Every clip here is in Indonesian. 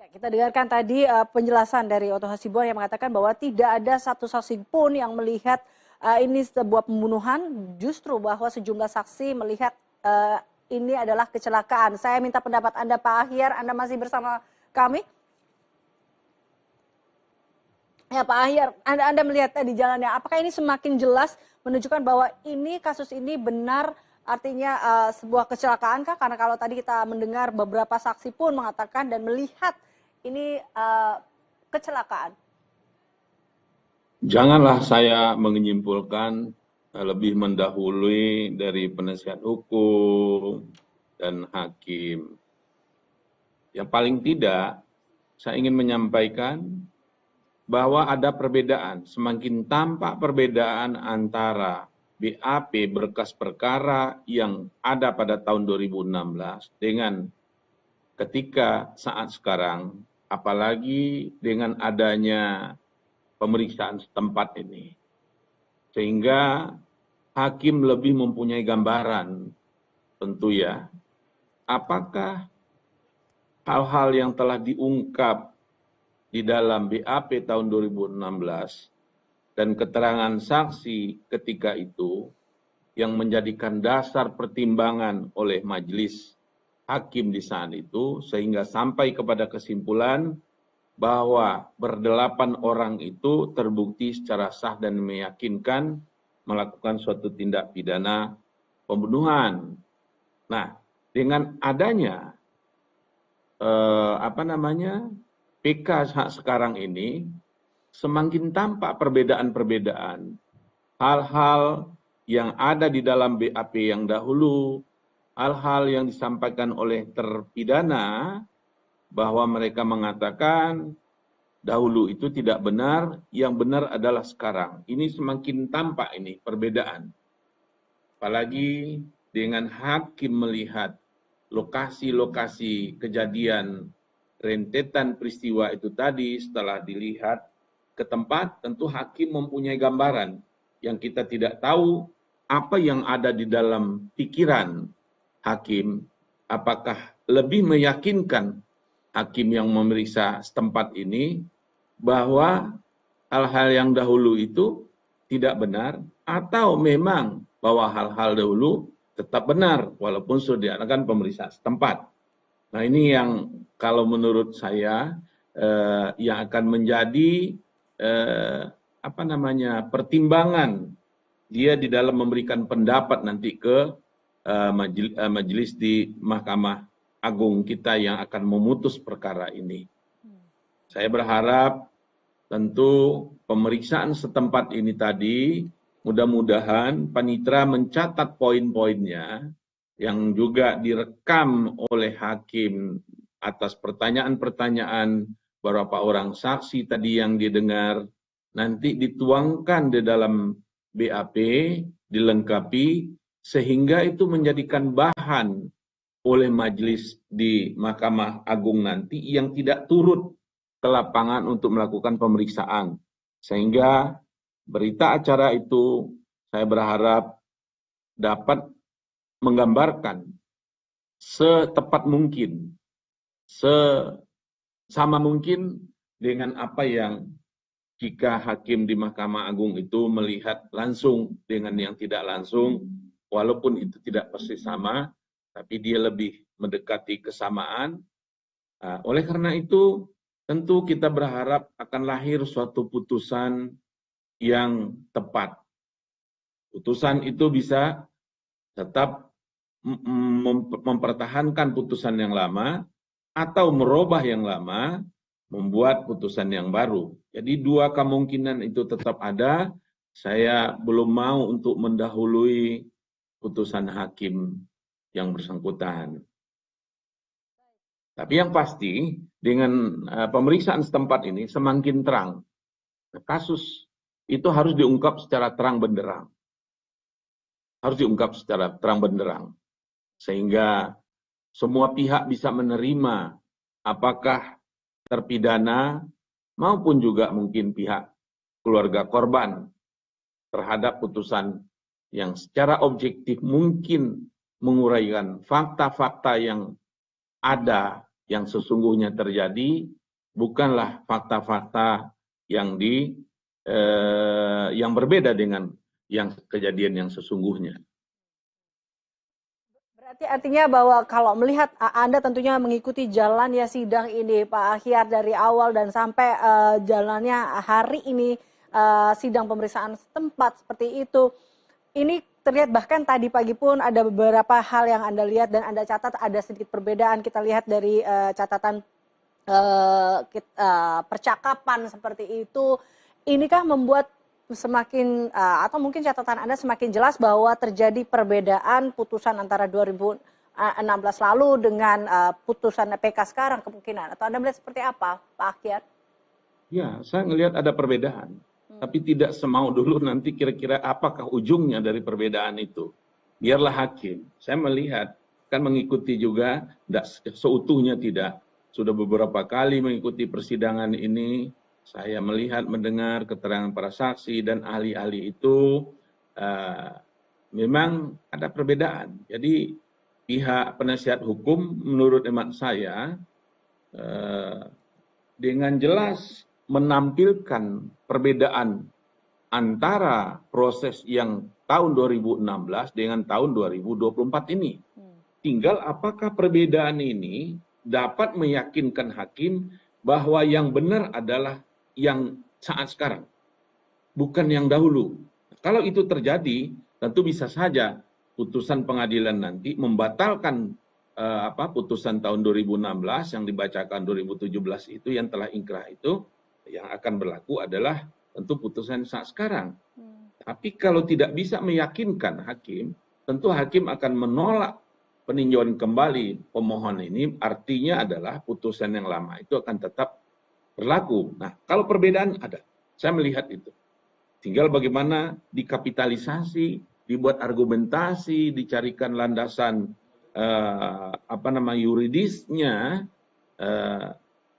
Ya, kita dengarkan tadi penjelasan dari Oto Hasibuan yang mengatakan bahwa tidak ada satu saksi pun yang melihat ini sebuah pembunuhan, justru bahwa sejumlah saksi melihat ini adalah kecelakaan. Saya minta pendapat Anda, Pak Ahyar. Anda masih bersama kami? Ya, Pak Ahyar, Anda melihat di jalannya, apakah ini semakin jelas menunjukkan bahwa ini kasus ini benar artinya sebuah kecelakaan kah? Karena kalau tadi kita mendengar beberapa saksi pun mengatakan dan melihat ini kecelakaan. Janganlah saya menyimpulkan lebih mendahului dari penasihat hukum dan hakim. Yang paling tidak, saya ingin menyampaikan bahwa ada perbedaan, semakin tampak perbedaan antara BAP berkas perkara yang ada pada tahun 2016 dengan ketika saat sekarang, apalagi dengan adanya pemeriksaan setempat ini. Sehingga hakim lebih mempunyai gambaran tentu ya, apakah hal-hal yang telah diungkap di dalam BAP tahun 2016 dan keterangan saksi ketika itu yang menjadikan dasar pertimbangan oleh majelis hakim di saat itu sehingga sampai kepada kesimpulan bahwa berdelapan orang itu terbukti secara sah dan meyakinkan melakukan suatu tindak pidana pembunuhan. Nah, dengan adanya PK sekarang ini semakin tampak perbedaan-perbedaan hal-hal yang ada di dalam BAP yang dahulu, hal-hal yang disampaikan oleh terpidana bahwa mereka mengatakan dahulu itu tidak benar, yang benar adalah sekarang. Ini semakin tampak ini perbedaan. Apalagi dengan hakim melihat lokasi-lokasi kejadian rentetan peristiwa itu tadi setelah dilihat ke tempat, tentu hakim mempunyai gambaran yang kita tidak tahu apa yang ada di dalam pikiran hakim, apakah lebih meyakinkan hakim yang memeriksa setempat ini bahwa hal-hal yang dahulu itu tidak benar atau memang bahwa hal-hal dahulu tetap benar walaupun sudah diadakan pemeriksaan setempat. Nah, ini yang kalau menurut saya yang akan menjadi pertimbangan dia di dalam memberikan pendapat nanti ke majelis di Mahkamah Agung kita yang akan memutus perkara ini. Saya berharap tentu pemeriksaan setempat ini tadi mudah-mudahan panitera mencatat poin-poinnya yang juga direkam oleh hakim atas pertanyaan-pertanyaan beberapa orang saksi tadi yang didengar, nanti dituangkan di dalam BAP, dilengkapi, sehingga itu menjadikan bahan oleh majelis di Mahkamah Agung nanti yang tidak turut ke lapangan untuk melakukan pemeriksaan. Sehingga berita acara itu saya berharap dapat menggambarkan setepat mungkin, sama mungkin dengan apa yang jika hakim di Mahkamah Agung itu melihat langsung dengan yang tidak langsung, walaupun itu tidak persis sama, tapi dia lebih mendekati kesamaan. Oleh karena itu, tentu kita berharap akan lahir suatu putusan yang tepat. Putusan itu bisa tetap mempertahankan putusan yang lama atau merubah yang lama, membuat putusan yang baru. Jadi dua kemungkinan itu tetap ada. Saya belum mau untuk mendahului putusan hakim yang bersangkutan. Tapi yang pasti dengan pemeriksaan setempat ini semakin terang. Kasus itu harus diungkap secara terang benderang. Harus diungkap secara terang benderang. Sehingga semua pihak bisa menerima apakah terpidana maupun juga mungkin pihak keluarga korban terhadap putusan yang secara objektif mungkin menguraikan fakta-fakta yang ada yang sesungguhnya terjadi, bukanlah fakta-fakta yang yang berbeda dengan yang kejadian yang sesungguhnya. Berarti artinya bahwa kalau melihat Anda tentunya mengikuti jalannya sidang ini Pak Ahyar dari awal dan sampai jalannya hari ini sidang pemeriksaan setempat seperti itu. Ini terlihat bahkan tadi pagi pun ada beberapa hal yang Anda lihat dan Anda catat ada sedikit perbedaan. Kita lihat dari catatan percakapan seperti itu. Inikah membuat semakin atau mungkin catatan Anda semakin jelas bahwa terjadi perbedaan putusan antara 2016 lalu dengan putusan PK sekarang kemungkinan, atau Anda melihat seperti apa Pak Ahyar? Ya, saya melihat ada perbedaan, tapi tidak semau dulu nanti kira-kira apakah ujungnya dari perbedaan itu. Biarlah hakim. Saya melihat, kan mengikuti juga, tidak seutuhnya tidak. Sudah beberapa kali mengikuti persidangan ini, saya melihat, mendengar keterangan para saksi dan ahli-ahli itu, memang ada perbedaan. Jadi pihak penasihat hukum menurut hemat saya dengan jelas menampilkan perbedaan antara proses yang tahun 2016 dengan tahun 2024 ini. Tinggal apakah perbedaan ini dapat meyakinkan hakim bahwa yang benar adalah yang saat sekarang, bukan yang dahulu. Kalau itu terjadi, tentu bisa saja putusan pengadilan nanti membatalkan putusan tahun 2016 yang dibacakan 2017 itu yang telah ingkrah itu, yang akan berlaku adalah tentu putusan saat sekarang. Tapi kalau tidak bisa meyakinkan hakim, tentu hakim akan menolak peninjauan kembali pemohon ini, artinya adalah putusan yang lama itu akan tetap berlaku. Nah, kalau perbedaan ada, saya melihat itu. Tinggal bagaimana dikapitalisasi, dibuat argumentasi, dicarikan landasan yuridisnya,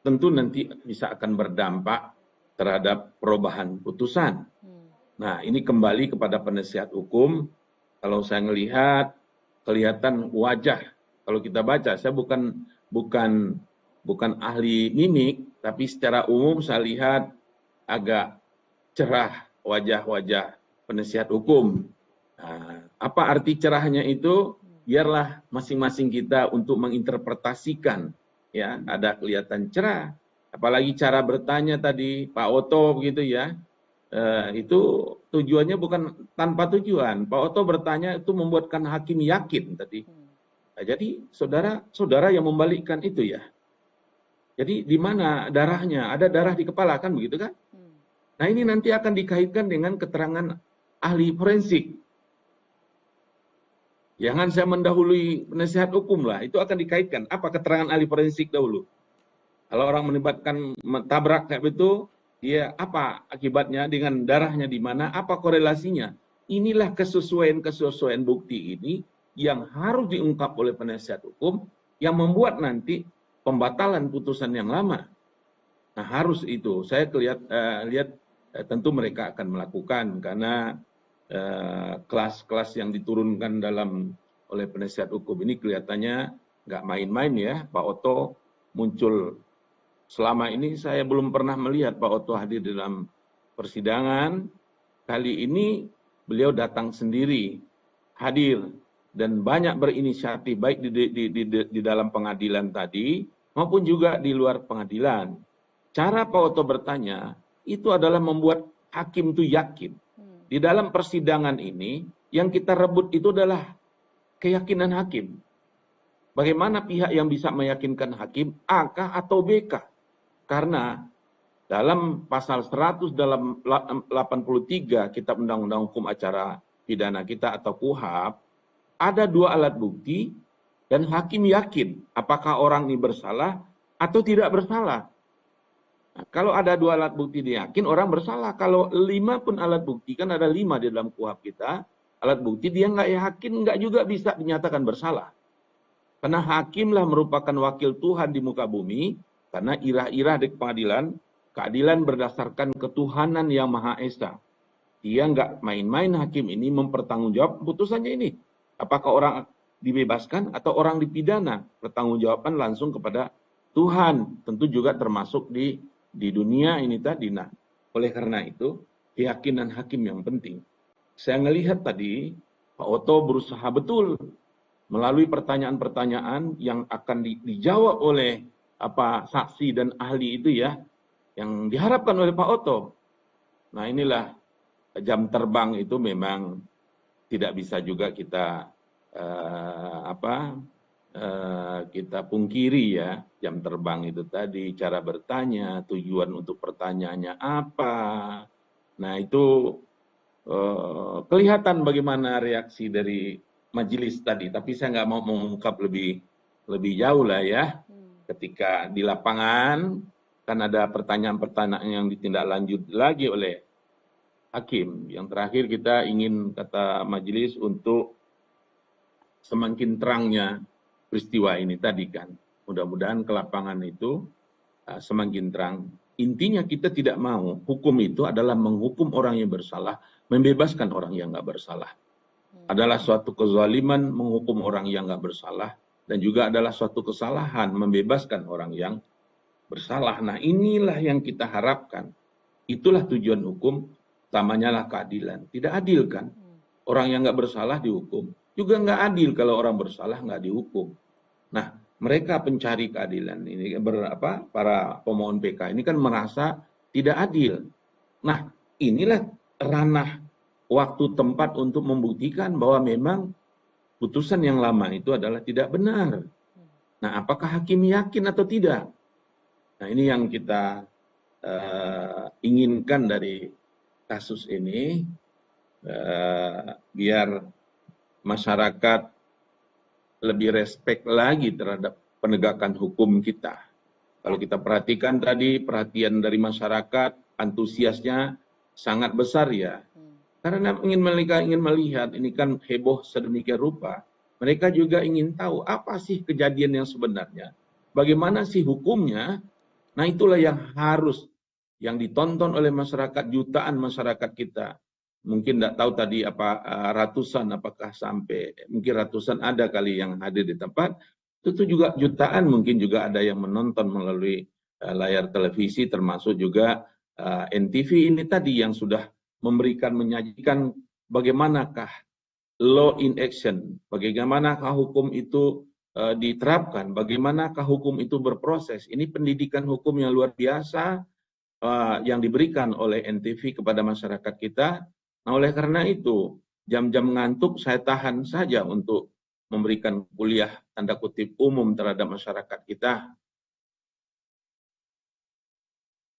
tentu nanti bisa akan berdampak terhadap perubahan putusan. Nah, ini kembali kepada penasihat hukum. Kalau saya melihat kelihatan wajah, kalau kita baca, saya bukan ahli mimik, tapi secara umum saya lihat agak cerah wajah-wajah penasihat hukum. Nah, apa arti cerahnya itu? Biarlah masing-masing kita untuk menginterpretasikan. Ya, ada kelihatan cerah. Apalagi cara bertanya tadi Pak Oto begitu ya. Itu tujuannya bukan tanpa tujuan. Pak Oto bertanya itu membuatkan hakim yakin tadi. Nah, jadi saudara yang membalikkan itu ya. Jadi di mana darahnya? Ada darah di kepala kan begitu kan? Nah, ini nanti akan dikaitkan dengan keterangan ahli forensik. Jangan saya mendahului penasihat hukum lah, itu akan dikaitkan. Apa keterangan ahli forensik dahulu? Kalau orang melibatkan tabrak kayak itu, dia apa akibatnya dengan darahnya di mana? Apa korelasinya? Inilah kesesuaian bukti ini yang harus diungkap oleh penasihat hukum yang membuat nanti pembatalan putusan yang lama. Nah, harus itu. Saya lihat tentu mereka akan melakukan karena kelas-kelas yang diturunkan oleh penasihat hukum ini kelihatannya nggak main-main ya. Pak Oto muncul, selama ini saya belum pernah melihat Pak Oto hadir dalam persidangan. Kali ini beliau datang sendiri, hadir dan banyak berinisiatif baik di dalam pengadilan tadi maupun juga di luar pengadilan. Cara Pak Oto bertanya itu adalah membuat hakim itu yakin. Di dalam persidangan ini, yang kita rebut itu adalah keyakinan hakim. Bagaimana pihak yang bisa meyakinkan hakim, A kah atau B kah? Karena dalam pasal 183 Kitab Undang-Undang Hukum Acara Pidana kita atau KUHP, ada dua alat bukti dan hakim yakin apakah orang ini bersalah atau tidak bersalah. Nah, kalau ada dua alat bukti dia yakin orang bersalah. Kalau 5 pun alat bukti, kan ada 5 di dalam KUHP kita, alat bukti dia nggak yakin, nggak juga bisa dinyatakan bersalah. Karena hakimlah merupakan wakil Tuhan di muka bumi, karena irah-irah di pengadilan, keadilan berdasarkan ketuhanan yang Maha Esa. Dia nggak main-main hakim ini mempertanggungjawab putusannya ini. Apakah orang dibebaskan atau orang dipidana? Pertanggungjawaban langsung kepada Tuhan, tentu juga termasuk di dunia ini tadi. Nah, oleh karena itu, keyakinan hakim yang penting. Saya melihat tadi, Pak Oto berusaha betul melalui pertanyaan-pertanyaan yang akan dijawab oleh saksi dan ahli itu ya, yang diharapkan oleh Pak Oto. Nah, inilah jam terbang itu memang tidak bisa juga kita kita pungkiri ya, jam terbang itu tadi, cara bertanya, tujuan untuk pertanyaannya apa. Nah, itu kelihatan bagaimana reaksi dari majelis tadi, tapi saya nggak mau mengungkap lebih jauh lah ya. Ketika di lapangan kan ada pertanyaan-pertanyaan yang ditindaklanjut lagi oleh hakim. Yang terakhir kita ingin, kata majelis, untuk semakin terangnya peristiwa ini tadi kan. Mudah-mudahan ke lapangan itu semakin terang. Intinya kita tidak mau hukum itu adalah menghukum orang yang bersalah, membebaskan orang yang nggak bersalah. Adalah suatu kezaliman menghukum orang yang nggak bersalah, dan juga adalah suatu kesalahan membebaskan orang yang bersalah. Nah, inilah yang kita harapkan. Itulah tujuan hukum, utamanya lah keadilan. Tidak adil kan? Orang yang nggak bersalah dihukum. Juga nggak adil kalau orang bersalah nggak dihukum. Nah, mereka pencari keadilan ini, para pemohon PK ini kan merasa tidak adil. Nah, inilah ranah waktu tempat untuk membuktikan bahwa memang putusan yang lama itu adalah tidak benar. Nah, apakah hakim yakin atau tidak? Nah, ini yang kita inginkan dari kasus ini, biar masyarakat lebih respect lagi terhadap penegakan hukum kita. Kalau kita perhatikan tadi, perhatian dari masyarakat, antusiasnya sangat besar ya. Karena ingin melihat, ini kan heboh sedemikian rupa. Mereka juga ingin tahu apa sih kejadian yang sebenarnya. Bagaimana sih hukumnya? Nah, itulah yang harus, yang ditonton oleh masyarakat, jutaan masyarakat kita. Mungkin tidak tahu tadi ratusan, apakah sampai mungkin ratusan ada kali yang hadir di tempat. Itu juga jutaan mungkin juga ada yang menonton melalui layar televisi, termasuk juga NTV ini tadi yang sudah menyajikan bagaimanakah law in action, bagaimanakah hukum itu diterapkan, bagaimanakah hukum itu berproses. Ini pendidikan hukum yang luar biasa yang diberikan oleh NTV kepada masyarakat kita. Nah, oleh karena itu, jam-jam ngantuk saya tahan saja untuk memberikan kuliah tanda kutip umum terhadap masyarakat kita.